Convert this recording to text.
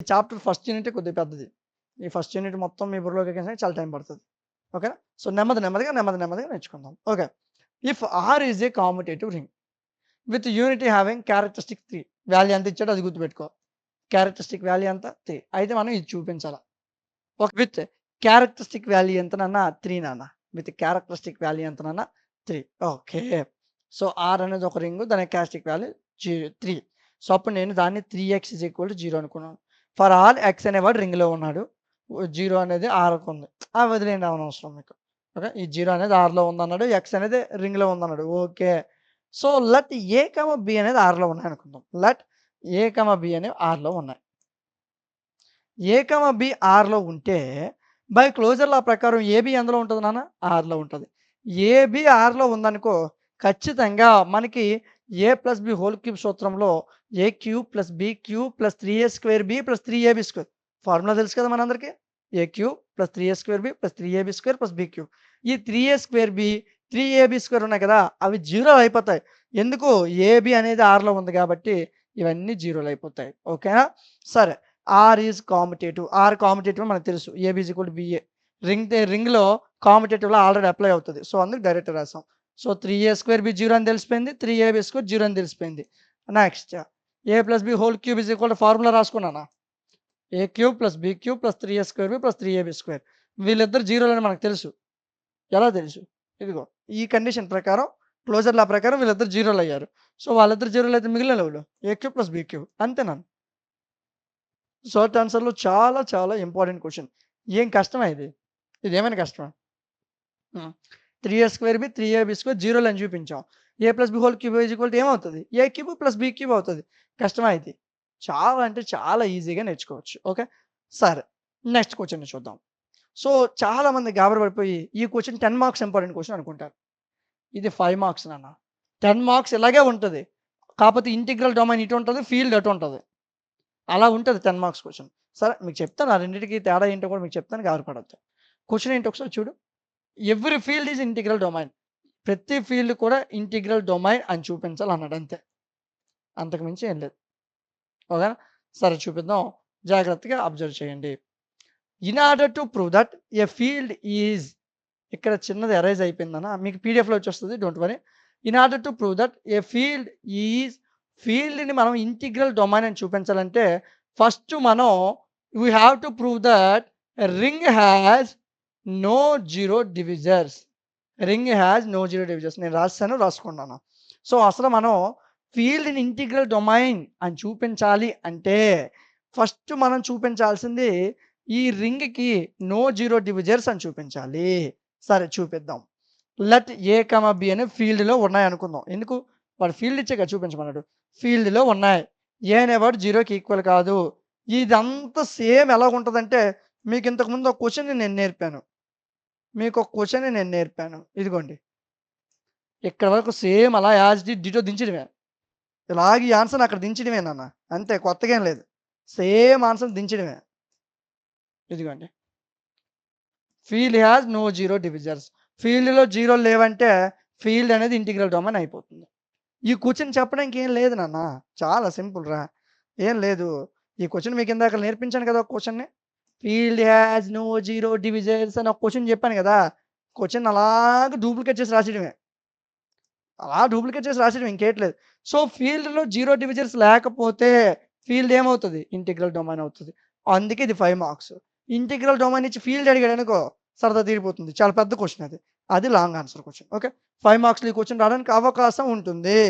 Chapter first యూనిటే కొద్దిగా పెద్దది. ఈ ఫస్ట్ యూనిట్ మొత్తం మీ బుర్రలోకి ఎక్కించడానికి చాలా టైం పడుతుంది. ఓకేనా? సో, నెమ్మదిగా నేర్చుకుందాం. Okay. If R is a commutative ring with unity having characteristic 3 value ఎంత ఇచ్చాడో అది గుర్తుపెట్టుకో. క్యారెక్టరిస్టిక్ వాల్యూ ఎంత? 3. అయితే మనం ఇది చూపించాలా. విత్ క్యారెక్టరిస్టిక్ వాల్యూ ఎంత నాన్న? 3 నాన్న. విత్ క్యారెక్టరిస్టిక్ వాల్యూ ఎంత నాన్న? 3. ఓకే. సో, ఆర్ అనేది ఒక రింగ్, దాని క్యారెక్టరిస్టిక్ వాల్యూ 3. సో, అప్పుడు నేను దాన్ని 3x ఈజ్ ఈక్వల్ టు 0 అనుకున్నాను. ఫర్ ఆల్ x అనేవాడు రింగ్‌లో ఉన్నాడు. 0 అనేది ఆర్‌కు ఉంది. వదిలేయండి, అవనవసరం మీకు. ఓకే. ఈ 0 అనేది ఆర్‌లో ఉందన్నాడు. x అనేది రింగ్‌లో ఉందన్నాడు. ఓకే. సో, లెట్ ఏ, బి అనేది ఆర్‌లో ఉన్నాయి అనుకుందాం. లెట్ ఏ, బి అనేవి ఆర్‌లో ఉన్నాయి. ఏ, బి ఆర్‌లో ఉంటే బై క్లోజర్ లా ప్రకారం ఏబి ఎందులో ఉంటుంది నాన్న? ఆర్‌లో ఉంటది. ఏబి ఆర్‌లో ఉందనుకో, ఖచ్చితంగా మనకి a plus b whole cube సూత్రంలో a cube plus b cube plus 3a square b plus 3ab square formula తెలుసు కదా మనందరికీ. A cube plus 3a square b plus 3ab square plus b cube. ఈ 3a square B 3ab square ఉన్నాయి కదా, అవి జీరోలు అయిపోతాయి. ఎందుకు? ఏబి అనేది ఆర్‌లో ఉంది కాబట్టి ఇవన్నీ జీరోలు అయిపోతాయి. ఓకేనా? సరే. R is commutative. R commutative మనకు తెలుసు. A b is equal to b a. రింగ్‌లో కామ్యుటేటివ్‌లో ఆల్రెడీ అప్లై అవుతది. సో, అందుకు డైరెక్ట్ రాసాం. సో, 3a స్క్వేర్ బి 0 అని తెలిసిపోయింది. 3ab స్క్వేర్ 0 అని తెలిసిపోయింది. Next a plus b whole cube is equal to formula రాసుకున్నానా? A cube plus b cube plus 3a square b plus 3ab square. వీళ్ళిద్దరు జీరోలని మనకు తెలుసు. ఎలా తెలుసు? ఇదిగో ఈ కండిషన్ ప్రకారం, క్లోజర్ లా ప్రకారం వీళ్ళిద్దరు జీరోలు అయ్యారు. సో, వాళ్ళిద్దరు జీరోలు అయితే మిగిలిన ఎవడు? ఏ క్యూబ్ ప్లస్ బి క్యూబ్. అంతేనా? షార్ట్ ఆన్సర్‌లో చాలా చాలా ఇంపార్టెంట్ క్వెషన్. ఏం కష్టమా ఇది? ఇదేమైనా కష్టమా? 3a square B 3ab square జీరోలని చూపించాం. A plus b whole cube is equal to ఏమవుతది? A cube plus b cube అవుతది. కష్టమా ఇది? చాలా అంటే చాలా ఈజీగా నేర్చుకోవచ్చు. ఓకే. సరే. నెక్స్ట్ క్వెషన్‌ని చూద్దాం. సో, చాలామంది గాబరా పడిపోయి ఈ క్వెషన్ 10 మార్క్స్ ఇంపార్టెంట్ క్వెషన్ అనుకుంటారు. ఇది 5 మార్క్స్ నాన్న. 10 మార్క్స్ ఇలాగే ఉంటది. కాపోతే ఇంటిగ్రల్ డొమైన్ ఇటు ఉంటది. ఫీల్డ్ అటు ఉంటది. అలా ఉంటది 10 మార్క్స్ క్వెషన్. సరే, మీకు చెప్తాను. ఆ రెండిటికి తేడా ఏంటో కూడా మీకు చెప్తాను. గాబరా పడొద్దు. క్వెషన్ ఏంటో ఒకసారి చూడు. Every field is integral domain. ప్రతి ఫీల్డ్ కూడా ఇంటిగ్రల్ డొమైన్ అని చూపించాలి అన్నాడు అంతే. అంతకు మించి ఏం లేదు. ఓకేనా? సరే, చూపిద్దాం. జాగ్రత్తగా అబ్జర్వ్ చేయండి. In order to prove that a field is, ఇక్కడ చిన్నది ఎరైజ్ అయిపోయిందన్న, మీకు పీడిఎఫ్‌లో వచ్చేస్తది. Don't worry. In order to prove that a field is, ఫీల్డ్‌ని మనం ఇంటిగ్రల్ డొమైన్ అని చూపించాలంటే ఫస్ట్ మనం we have to prove that ring has no zero divisors. Ring has no zero divisors. నేను రాసాను, రాసుకున్నాను. సో, అసలు మనం ఫీల్డ్‌ని ఇంటిగ్రల్ డొమైన్ అని చూపించాలి అంటే ఫస్ట్ మనం చూపించాల్సింది ఈ రింగ్‌కి నో జీరో డివిజర్స్ అని చూపించాలి. సరే, చూపిద్దాం. లెట్ ఏ, బి అనే ఫీల్డ్‌లో ఉన్నాయనుకుందాం. ఎందుకు? వాడు ఫీల్డ్ ఇచ్చే కదా చూపించమన్నాడు. ఫీల్డ్‌లో ఉన్నాయి. ఏ అనేవాడు 0కి ఈక్వల్ కాదు. ఇదంతా సేమ్ ఎలాగుంటదంటే, మీకు ఇంతకుముందు ఒక క్వెషన్‌ని నేను నేర్పాను. ఇదిగోండి. ఇక్కడ వరకు సేమ్ అలా యాజ్ ఇట్ ఈజ్ డిటో దించడమే. ఇలాగ ఈ ఆన్సర్‌ని అక్కడ దించడమే నాన్న. అంతే, కొత్తగా ఏం లేదు. సేమ్ ఆన్సర్ దించడమే. ఇదిగోండి. Field has no zero divisors. ఫీల్డ్‌లో జీరోలు లేవంటే ఫీల్డ్ అనేది ఇంటిగ్రల్ డొమైన్ అయిపోతుంది. ఈ క్వెషన్ చెప్పడానికి ఏం లేదు నాన్న. చాలా సింపుల్ రా. ఏం లేదు. ఈ క్వెషన్ మీకు ఇందాక నేర్పించాను కదా ఒక క్వెషన్‌ని. Field has no zero divisors అని ఒక క్వెషన్ చెప్పాను కదా! క్వెషన్ అలాగా డూప్లికేట్ చేసి రాసేయడమే. ఇంకేట్లేదు. సో, ఫీల్డ్‌లో జీరో డివిజర్స్ లేకపోతే ఫీల్డ్ ఏమవుతది? ఇంటిగ్రల్ డొమైన్ అవుతది. అందుకే ఇది 5 మార్క్స్. ఇంటిగ్రల్ డొమైన్ ఇచ్చి ఫీల్డ్ అడిగాడనుకో సరదా తీరిపోతుంది. చాలా పెద్ద క్వెషన్ అది. అది లాంగ్ ఆన్సర్ క్వెషన్. ఓకే. 5 మార్క్స్‌లో ఈ క్వెషన్ రావడానికి అవకాశం ఉంటుంది.